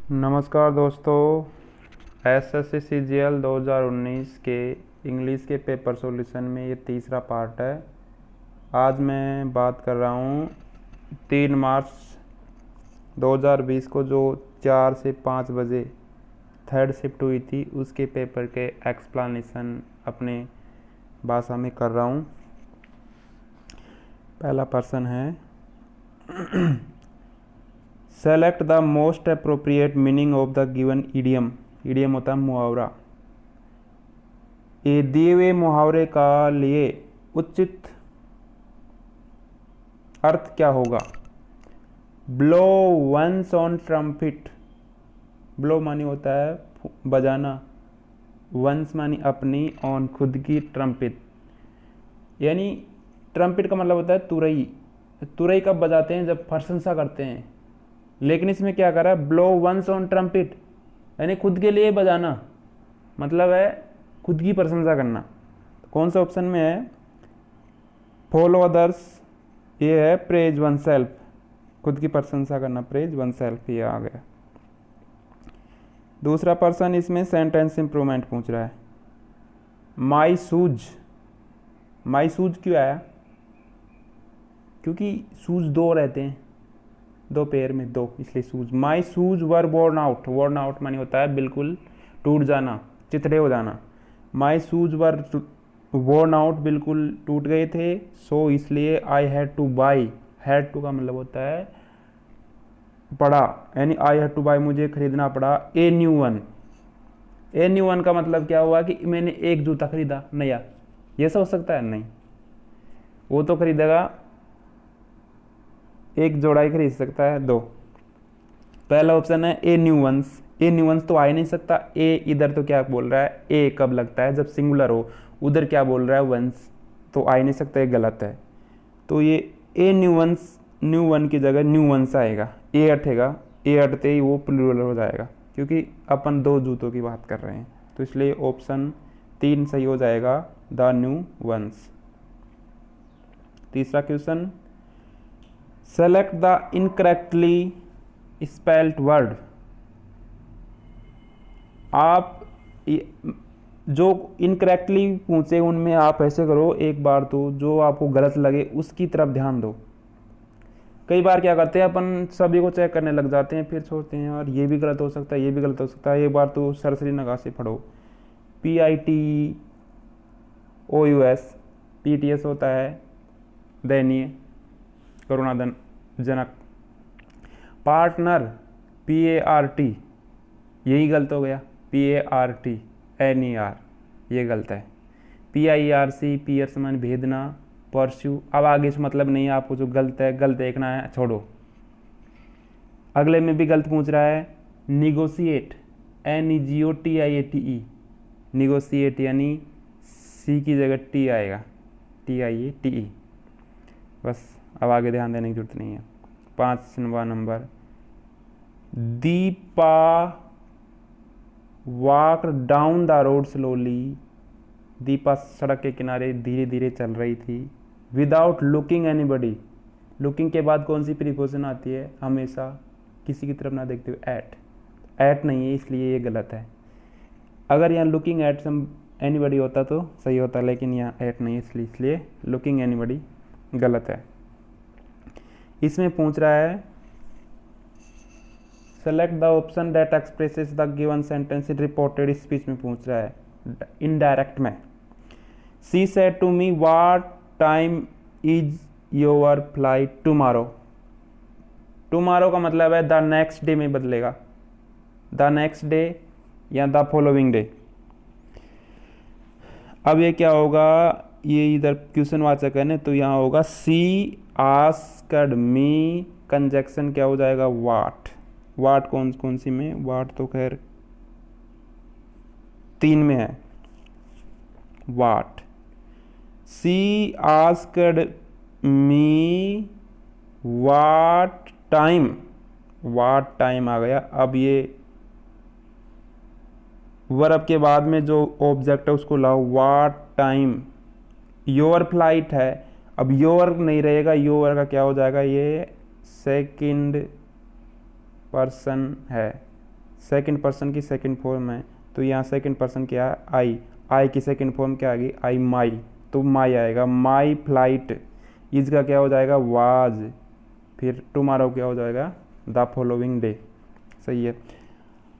नमस्कार दोस्तों, SSC CGL 2019 के इंग्लिश के पेपर सॉल्यूशन में ये तीसरा पार्ट है। आज मैं बात कर रहा हूँ 3 मार्च 2020 को जो 4 से 5 बजे थर्ड शिफ्ट हुई थी उसके पेपर के एक्सप्लेनेशन अपने भाषा में कर रहा हूँ। पहला प्रश्न है select the most appropriate meaning of the given idiom. Idiom होता है मुहावरा। ये दिए हुए मुहावरे का लिए उचित अर्थ क्या होगा। Blow once on trumpet. Blow मानी होता है बजाना, वंस मानी अपनी, ऑन खुद की, ट्रम्पिट यानी ट्रम्पिट का मतलब होता है तुरई। तुरई कब बजाते हैं? जब प्रशंसा करते हैं। लेकिन इसमें क्या करा है, ब्लो वंस ऑन ट्रम्पिट यानी खुद के लिए बजाना, मतलब है खुद की प्रशंसा करना। तो कौन सा ऑप्शन में है? फॉलो अदर्स, ये है प्रेज वन सेल्फ, खुद की प्रशंसा करना, प्रेज वन सेल्फ, ये आ गया। दूसरा पर्सन इसमें सेंटेंस इंप्रूवमेंट पूछ रहा है। माई शूज, माई शूज क्यों आया? क्योंकि शूज दो रहते हैं, दो पेयर में दो, इसलिए shoes. My shoes were worn out. Worn out मानी होता है बिल्कुल टूट जाना, चिथड़े हो जाना। My shoes were worn out, बिल्कुल टूट गए थे, सो इसलिए I had to buy. Had to का मतलब होता है पड़ा, यानी आई हैड टू बाई, मुझे खरीदना पड़ा a new one. A new one का मतलब क्या हुआ कि मैंने एक जूता खरीदा नया। ये सब हो सकता है? नहीं, वो तो खरीदेगा एक जोड़ा ही खरीद सकता है, दो। पहला ऑप्शन है a new ones. A new ones तो आ ही नहीं सकता। ए इधर तो क्या बोल रहा है, ए कब लगता है? जब सिंगुलर हो। उधर क्या बोल रहा है, वंस, तो आ ही नहीं सकता, ये गलत है। तो ये a new ones, new one की जगह न्यू वंस आएगा। ए हटेगा, ए हटते ही वो प्लूरल हो जाएगा, क्योंकि अपन दो जूतों की बात कर रहे हैं। तो इसलिए ऑप्शन 3 सही हो जाएगा, द न्यू वंस। तीसरा question, select the incorrectly spelled word. आप जो इनकरेक्टली पूछे उनमें आप ऐसे करो, एक बार तो जो आपको गलत लगे उसकी तरफ ध्यान दो। कई बार क्या करते हैं अपन सभी को चेक करने लग जाते हैं, फिर सोचते हैं यार ये भी गलत हो सकता है, ये भी गलत हो सकता है। एक बार तो सरसरी नगाह से पढ़ो। PITOUS, PTS होता है दयनीय, करुणाजनक। पार्टनर PART, यही गलत हो गया, PART NER, ये गलत है। PIRC, पियर्स मान भेदना, परस्यू। अब आगे से मतलब नहीं है आपको, जो गलत है गलत देखना है, छोड़ो। अगले में भी गलत पूछ रहा है। निगोशिएट, NEGOTIATE, निगोशिएट यानी सी की जगह टी आएगा, TIATE। बस अब आगे ध्यान देने की जरूरत नहीं है। 5वां number, Deepa walk down the road slowly. Deepa सड़क के किनारे धीरे धीरे चल रही थी। विदाउट लुकिंग एनीबडी, लुकिंग के बाद कौन सी प्रीपोजिशन आती है? हमेशा किसी की तरफ ना देखते हुए, एट। एट नहीं है, इसलिए ये गलत है। अगर यहाँ लुकिंग एट सम एनीबडी होता तो सही होता, लेकिन यहाँ एट नहीं है, इसलिए लुकिंग एनीबडी गलत है। इसमें पूछ रहा है select the option that expresses the given sentence in reported speech में पूछ रहा है, इनडायरेक्ट में। She said to me what time is your flight tomorrow. Tomorrow का मतलब है द नेक्स्ट डे में बदलेगा, द नेक्स्ट डे या द फॉलोइंग डे। अब ये क्या होगा, ये इधर क्वेश्चन वाचक है ना, तो यहाँ होगा सी आस्क्ड मी, कंजक्शन क्या हो जाएगा, वाट। वाट कौन सी में? वाट तो खैर 3 में है, what. She asked me what time, what time आ गया। अब ये वर्ब के बाद में जो ऑब्जेक्ट है उसको लाओ, वाट टाइम। योर फ्लाइट है, अब योर नहीं रहेगा, योर का क्या हो जाएगा, ये सेकंड पर्सन है, सेकंड पर्सन की सेकंड फॉर्म है, तो यहाँ सेकंड पर्सन क्या है, आई। आई की सेकंड फॉर्म क्या आ गई, आई माई, तो माई आएगा। माई फ्लाइट, इज का क्या हो जाएगा, वाज, फिर टुमारो क्या हो जाएगा, द फॉलोइंग डे। सही है।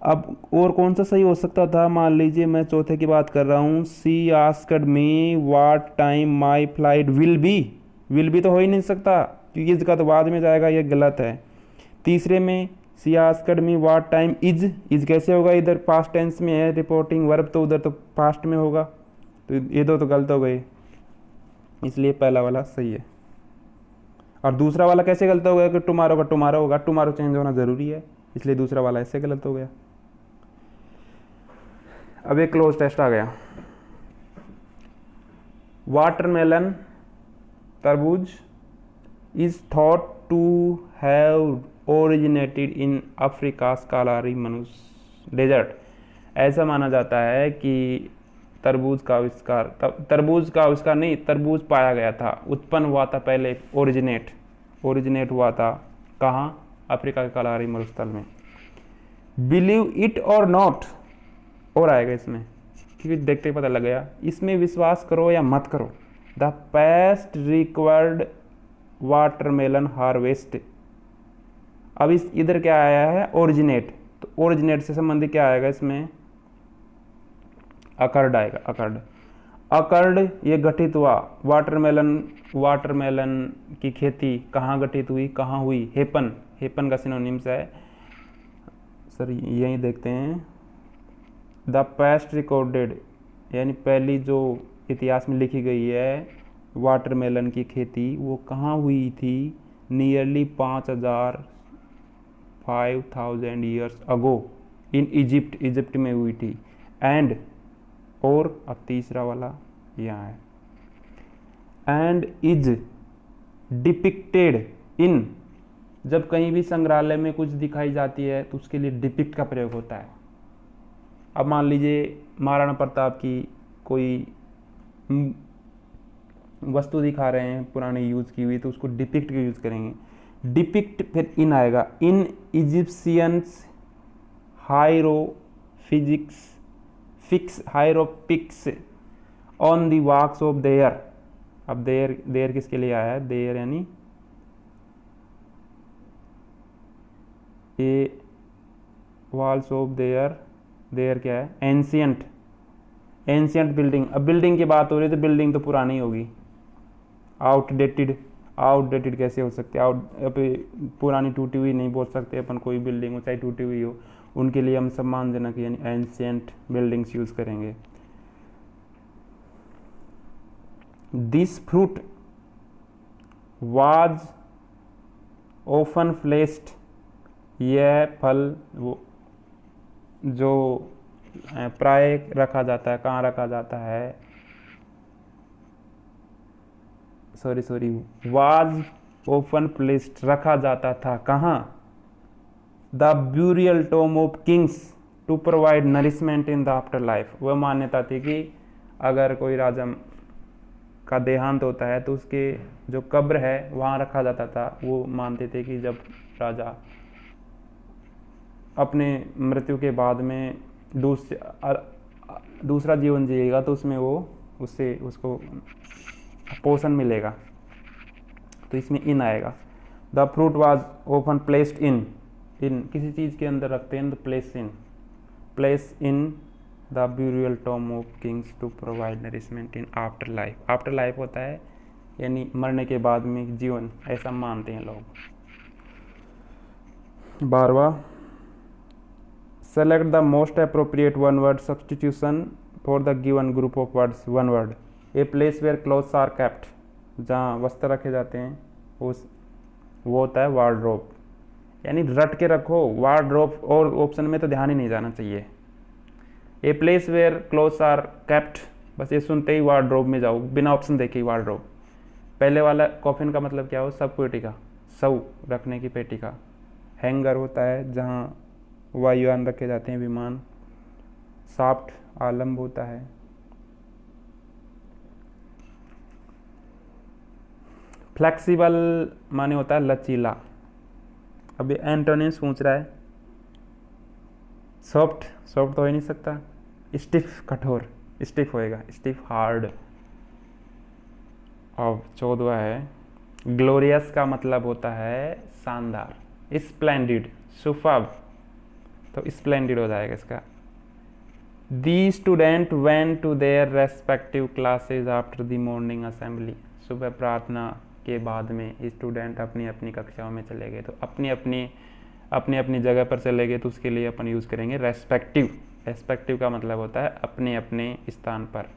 अब और कौन सा सही हो सकता था, मान लीजिए मैं चौथे की बात कर रहा हूँ, she asked me what time my flight will be. Will be तो हो ही नहीं सकता क्योंकि इसका तो बाद में जाएगा, ये गलत है। तीसरे में she asked me what time is कैसे होगा, इधर पास्ट टेंस में है रिपोर्टिंग वर्ब, तो उधर तो पास्ट में होगा, तो ये दो तो गलत हो गए, इसलिए पहला वाला सही है। और दूसरा वाला कैसे गलत हो गया कि टुमारो का टुमारो होगा, टुमारो चेंज होना ज़रूरी है, इसलिए दूसरा वाला ऐसे गलत हो गया। अब एक क्लोज टेस्ट आ गया। वाटरमेलन, तरबूज, is thought to have originated in Africa स्कालारी मनुस डेजर्ट। ऐसा माना जाता है कि तरबूज का आविष्कार नहीं, तरबूज पाया गया था, उत्पन्न हुआ था पहले, ओरिजिनेट हुआ था कहाँ, अफ्रीका के कालाहारी मरुस्थल में। बिलीव इट और नॉट, और आएगा इसमें क्योंकि देखते ही पता लग गया, इसमें विश्वास करो या मत करो। The paste required watermelon harvest. अब इस इधर क्या आया है, ओरिजिनेट, तो ओरिजिनेट से संबंधित क्या आएगा इसमें, अकर्ड आएगा, अकर्ड ये घटित हुआ। वाटरमेलन की खेती कहाँ घटित हुई, कहाँ हुई, हेपन का सिनोनिम्स है, सर यही देखते हैं। द पेस्ट रिकॉर्डेड यानी पहली जो इतिहास में लिखी गई है वाटरमेलन की खेती, वो कहाँ हुई थी, nearly 5,000 years ago in Egypt में हुई थी। एंड, और अब तीसरा वाला यहाँ है, एंड इज डिपिक्टेड इन। जब कहीं भी संग्रहालय में कुछ दिखाई जाती है तो उसके लिए डिपिक्ट का प्रयोग होता है। अब मान लीजिए महाराणा प्रताप की कोई वस्तु दिखा रहे हैं पुरानी यूज़ की हुई, तो उसको डिपिक्ट का यूज़ करेंगे। डिपिक्ट फिर इन आएगा, in Egyptians hieroglyphics on the walls of their. अब देयर किसके लिए आया है, देयर यानी ये वॉल्स ऑफ देयर क्या है, एंशियंट बिल्डिंग। अब बिल्डिंग की बात हो रही है तो बिल्डिंग तो पुरानी होगी, आउटडेटेड कैसे हो सकते हैं, पुरानी टूटी हुई नहीं बोल सकते अपन, कोई बिल्डिंग हो चाहे टूटी हुई हो, उनके लिए हम सम्मानजनक यानी एंशियंट बिल्डिंग्स यूज करेंगे। This fruit was often fledged, यह फल वो जो प्राय रखा जाता है, कहाँ रखा जाता है, वाज ओपन प्लेस्ड रखा जाता था, कहाँ, the burial tomb of kings to provide nourishment in the afterlife. वह मान्यता थी कि अगर कोई राजा का देहांत होता है तो उसके जो कब्र है वहाँ रखा जाता था। वो मानते थे कि जब राजा अपने मृत्यु के बाद में दूसरा जीवन जिएगा तो उसमें उसको पोषण मिलेगा, तो इसमें इन आएगा। The fruit was open placed in किसी चीज़ के अंदर रखते हैं तो place in the burial tomb of kings to provide nourishment in afterlife. Afterlife होता है यानी मरने के बाद में जीवन, ऐसा मानते हैं लोग। 12वां, select the most appropriate one word substitution for the given group of words. One word, a place where clothes are kept, जहाँ वस्त्र रखे जाते हैं वो होता है वार्डरोब, यानी रट के रखो वार्डरोब, और ऑप्शन में तो ध्यान ही नहीं जाना चाहिए। A place where clothes are kept, बस ये सुनते ही वार्डरोब में जाओ, बिना ऑप्शन देखे ही वार्डरोब। पहले वाला कॉफिन का मतलब क्या हो, सब पेटी का, सब रखने की पेटी का। हैंगर होता है जहाँ वायुयान रखे जाते हैं, विमान। साफ्ट आलम्ब होता है। फ्लेक्सिबल माने होता है लचीला। अब ये एंटोनिम्स पूछ रहा है, सॉफ्ट, सॉफ्ट तो हो ही नहीं सकता। स्टिफ, कठोर, स्टिफ होएगा, स्टिफ हार्ड। अब 14वां है ग्लोरियस का मतलब होता है शानदार, स्प्लेंडिड, सुपर्ब, तो स्प्लेंडिड हो जाएगा इसका। The student went to their respective classes after the morning assembly, सुबह प्रार्थना के बाद में स्टूडेंट अपनी अपनी कक्षाओं में चले गए, तो अपनी अपनी जगह पर चले गए, तो उसके लिए अपन यूज़ करेंगे रेस्पेक्टिव। रेस्पेक्टिव का मतलब होता है अपने अपने स्थान पर।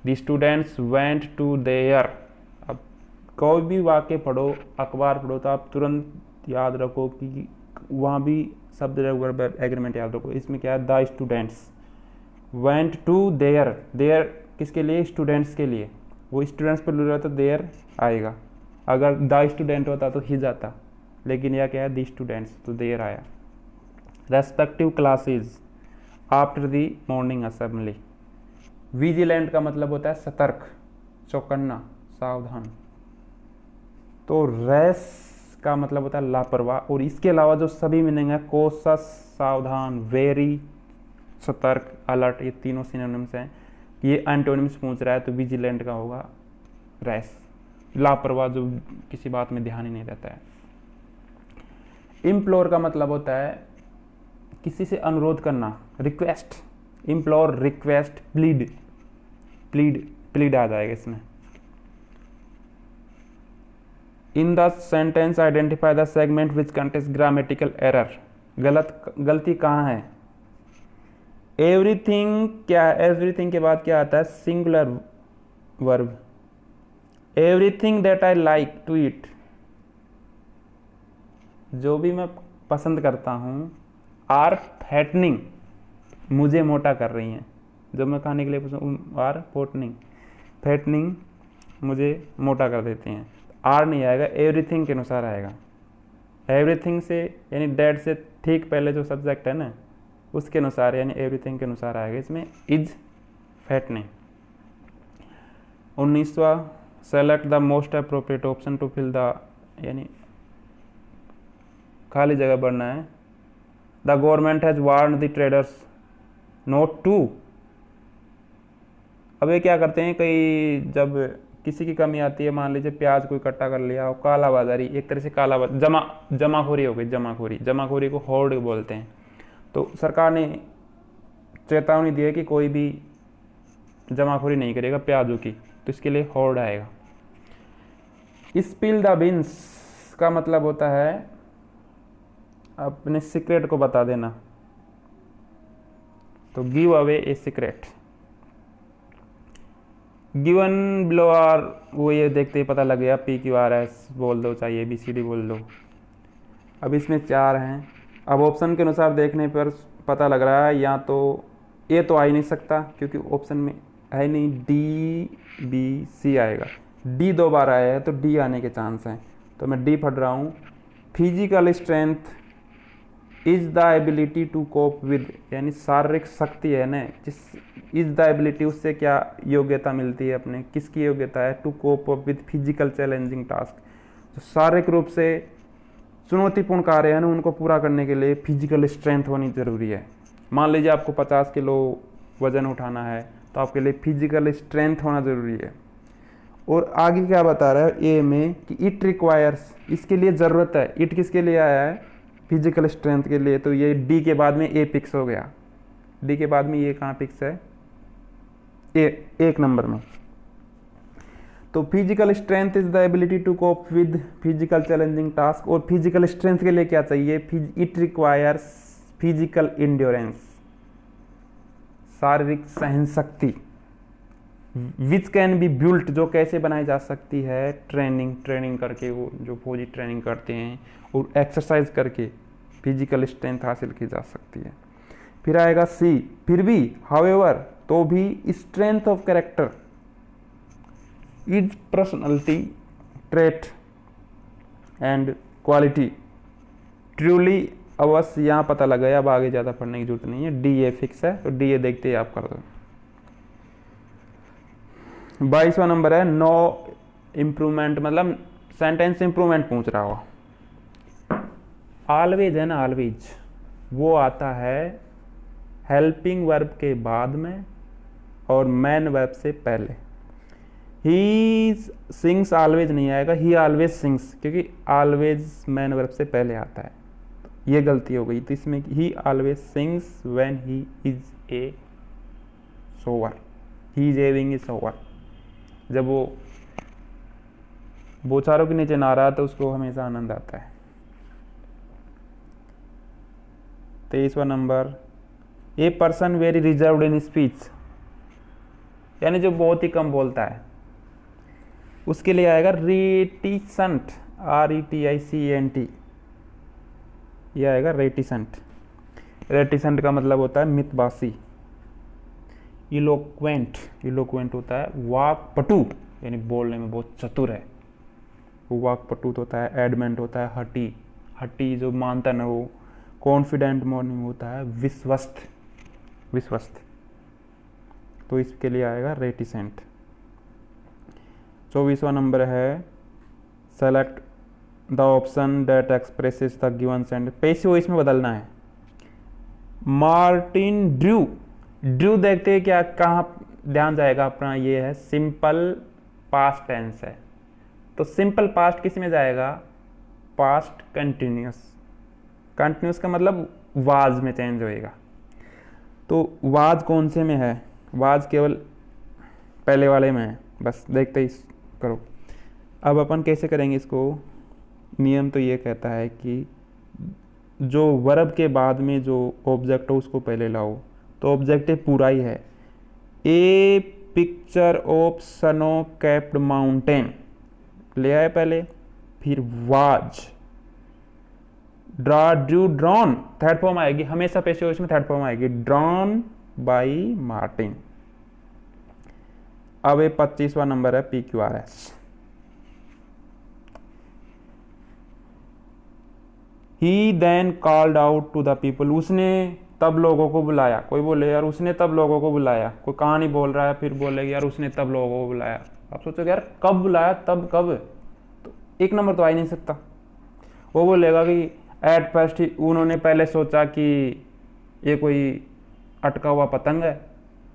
The students went to there, अब कोई भी वाक्य पढ़ो, अखबार पढ़ो, तो आप तुरंत याद रखो कि वहाँ भी शब्द वर्ब एग्रीमेंट याद रखो। इसमें क्या है, the students went to there, there किसके लिए, स्टूडेंट्स के लिए, वो स्टूडेंट्स पर लग रहा तो देयर आएगा, अगर द स्टूडेंट होता तो ही जाता, लेकिन यह क्या है, द स्टूडेंट्स, तो देयर आया। Respective classes after the morning assembly. Vigilant का मतलब होता है सतर्क, चौकन्ना, सावधान, तो रेस का मतलब होता है लापरवाह, और इसके अलावा जो सभी मीनिंग है, कॉशस सावधान, वेरी सतर्क, अलर्ट, ये तीनों सिनोनिम्स हैं। ये एंटोनिम्स पूछ रहा है तो विजिलेंट का होगा रेस, लापरवाह जो किसी बात में ध्यान ही नहीं रहता है। इम्प्लोर का मतलब होता है किसी से अनुरोध करना, request, implore, request, plead, plead आ जाएगा इसमें। In the sentence identify the segment which contains grammatical error, गलती कहाँ है। एवरीथिंग क्या है, एवरीथिंग के बाद क्या आता है, singular verb, everything that I like to eat, जो भी मैं पसंद करता हूँ, आर फैटनिंग, मुझे मोटा कर रही हैं, जो मैं खाने के लिए पसंद, आर फैटनिंग, मुझे मोटा कर देती हैं। आर नहीं आएगा, एवरीथिंग के अनुसार आएगा। एवरीथिंग से यानी डेट से ठीक पहले जो सब्जेक्ट है ना, उसके अनुसार यानी एवरीथिंग के अनुसार आएगा इसमें, इज फैटनिंग। 19वां, select the most appropriate option to fill the, यानी खाली जगह भरना है। The government has warned the traders not to, अब ये क्या करते हैं, कई जब किसी की कमी आती है, मान लीजिए प्याज को इकट्ठा कर लिया, और काला बाजारी, एक तरह से काला जमाखोरी हो गई, जमाखोरी को होर्ड बोलते हैं। तो सरकार ने चेतावनी दी है कि कोई भी जमाखोरी नहीं करेगा प्याजों की, तो इसके लिए होर्ड आएगा। स्पिल द बीन्स का मतलब होता है अपने सीक्रेट को बता देना, तो give away a secret. Given below are, वो ये देखते ही पता लग गया, पी क्यू आर एस बोल दो, चाहे ABCD बोल दो। अब इसमें 4 हैं, अब ऑप्शन के अनुसार देखने पर पता लग रहा है, या तो ए तो आ ही नहीं सकता क्योंकि ऑप्शन में है नहीं, DBC आएगा, D 2 बार आया है तो D आने के चांस हैं, तो मैं D पढ़ रहा हूँ। Physical strength is the ability to cope with, यानी शारीरिक शक्ति है ना, जिस इज द एबिलिटी, उससे क्या योग्यता मिलती है अपने, किसकी योग्यता है, to cope up with physical challenging task, तो शारीरिक रूप से चुनौतीपूर्ण कार्य है ना, उनको पूरा करने के लिए फिजिकल स्ट्रेंथ होनी जरूरी है। मान लीजिए आपको 50 किलो वजन उठाना है, तो आपके लिए फिजिकल स्ट्रेंथ होना जरूरी है। और आगे क्या बता रहा है ए में कि इट रिक्वायर्स, इसके लिए ज़रूरत है, इट किसके लिए आया है, फिजिकल स्ट्रेंथ के लिए, तो ये डी के बाद में ए फिक्स हो गया, डी के बाद में ये कहाँ फिक्स है, ए 1 नंबर में। तो physical strength is the ability to cope with physical challenging task, और फिजिकल स्ट्रेंथ के लिए क्या चाहिए, इट रिक्वायर्स फिजिकल इंड्योरेंस, शारीरिक सहन शक्ति, विच कैन बी बिल्ट, जो कैसे बनाई जा सकती है, ट्रेनिंग करके, वो जो फौजी ट्रेनिंग करते हैं और एक्सरसाइज करके फिजिकल स्ट्रेंथ हासिल की जा सकती है। फिर आएगा सी, फिर भी, हाउएवर, तो भी, strength of character is personality trait and quality, truly, अवश्य, यहाँ पता लगा, अब आगे ज़्यादा पढ़ने की जरूरत नहीं है, डी ए फिक्स है, तो डी ए देखते ही आप कर दो। 22वां नंबर है नो इम्प्रूवमेंट, मतलब सेंटेंस इम्प्रूवमेंट पूछ रहा हो। ऑलवेज है ना, ऑलवेज, वो आता है हेल्पिंग वर्ब के बाद में और मेन वर्ब से पहले। ही सिंग्स ऑलवेज नहीं आएगा, ही ऑलवेज सिंग्स, क्योंकि ऑलवेज मेन वर्ब से पहले आता है, ये गलती हो गई। तो इसमें he always sings when he is a shower, he is having a shower. जब वो बोछारों के नीचे ना रहा तो उसको हमेशा आनंद आता है। 23वां नंबर, a person very reserved in speech, यानी जो बहुत ही कम बोलता है, उसके लिए आएगा रेटिसेंट, RETICENT, यह आएगा रेटिसेंट। रेटिसेंट का मतलब होता है मितभाषी। इलोक्वेंट, इलोक्वेंट होता है वाक्पटु, यानी बोलने में बहुत चतुर है, वाक्पटु होता है। एडमेंट होता है हटी, हटी जो मानता न हो। कॉन्फिडेंट मॉर्निंग होता है विश्वस्त, विश्वस्त। तो इसके लिए आएगा रेटिसेंट। 24वां नंबर है, select the option that expresses the given sentence. Passive इसमें बदलना है। मार्टिन ड्रू, ड्रू देखते हैं क्या, कहाँ ध्यान जाएगा अपना, ये है सिंपल पास्ट टेंस है। तो सिंपल पास्ट किस में जाएगा, पास्ट कंटिन्यूस। कंटिन्यूस का मतलब वाज में चेंज होएगा। तो वाज कौन से में है, वाज केवल पहले वाले में है, बस देखते ही करो। अब अपन कैसे करेंगे इसको, नियम तो ये कहता है कि जो वर्ब के बाद में जो ऑब्जेक्ट हो उसको पहले लाओ। तो ऑब्जेक्टिव पूरा ही है, a picture of snow capped mountain ले आए पहले, फिर was, draw, drew, drawn, third form आएगी हमेशा, पैसिव वॉइस में थर्ड फॉर्म आएगी, ड्रॉन बाई मार्टिन। अब ये 25वां नंबर है PQRS। He then called out to the people, उसने तब लोगों को बुलाया। कोई बोले यार उसने तब लोगों को बुलाया, कोई कहानी बोल रहा है, फिर बोलेगा यार उसने तब लोगों को बुलाया। आप सोचोगे यार कब बुलाया, तब कब, तो एक नंबर तो आ ही नहीं सकता। वो बोलेगा कि एट फर्स्ट उन्होंने पहले सोचा कि ये कोई अटका हुआ पतंग है,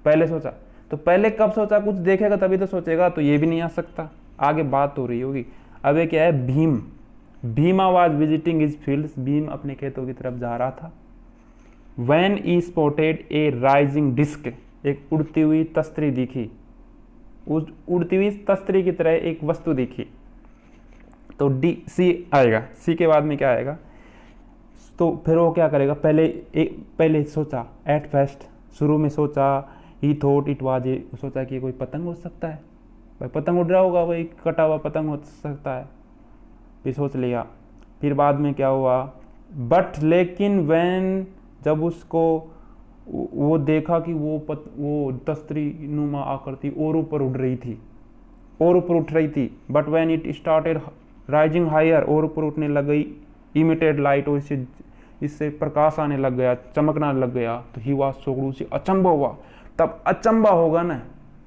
पहले सोचा। तो पहले कब सोचा, कुछ देखेगा तभी तो सोचेगा, तो ये भी नहीं आ सकता, आगे बात हो रही होगी। अब ये क्या है, Bhim, Bhima was visiting his fields, Bhim अपने खेतों की तरफ जा रहा था। When he spotted a rising disc, एक उड़ती हुई तस्तरी दिखी, उस उड़ती हुई तस्तरी की तरह एक वस्तु दिखी। तो C आएगा, C के बाद में क्या आएगा, तो फिर वो क्या करेगा, पहले सोचा, एट फर्स्ट शुरू में सोचा, ही थॉट इट वाज ए, सोचा कि कोई पतंग हो सकता है, भाई पतंग उड़ रहा होगा, कोई कटा हुआ पतंग हो सकता है, फिर सोच लिया। फिर बाद में क्या हुआ, बट लेकिन व्हेन, जब उसको वो देखा कि वो तस्तरी नुमा आकृति और ऊपर उड़ रही थी, और ऊपर उठ रही थी, but when it started rising higher, और ऊपर उठने लग गई, इमिटेड लाइट, और इससे प्रकाश आने लग गया, चमकना लग गया, तो ही वाज सो, उसे अचंभा हुआ। तब अचंभा होगा ना,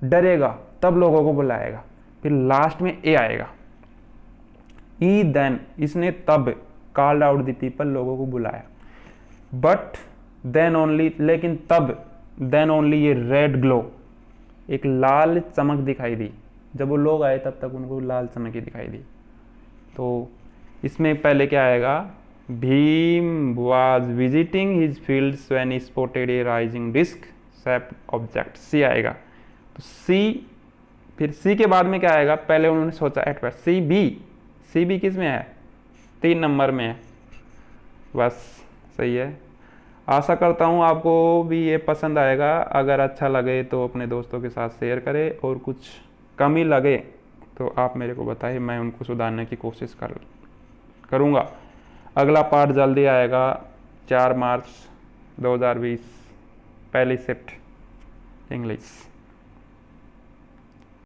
डरेगा, तब लोगों को बुलाएगा। फिर लास्ट में ए आएगा, ई देन, इसने तब, कॉल्ड आउट द पीपल, लोगों को बुलाया। बट देन ओनली, लेकिन तब, देन ओनली ये रेड ग्लो, एक लाल चमक दिखाई दी। जब वो लोग आए तब तक उनको लाल चमक ही दिखाई दी। तो इसमें पहले क्या आएगा, Bhim was visiting his fields when he spotted a rising disc shaped object, C आएगा। तो सी, फिर सी के बाद में क्या आएगा, पहले उन्होंने सोचा एट फर्स्ट, सी बी किस में है, 3 नंबर में है, बस सही है। आशा करता हूँ आपको भी ये पसंद आएगा। अगर अच्छा लगे तो अपने दोस्तों के साथ शेयर करें, और कुछ कमी लगे तो आप मेरे को बताइए, मैं उनको सुधारने की कोशिश करूँगा। अगला पार्ट जल्दी आएगा, 4 मार्च 2020, पहली शिफ्ट इंग्लिश।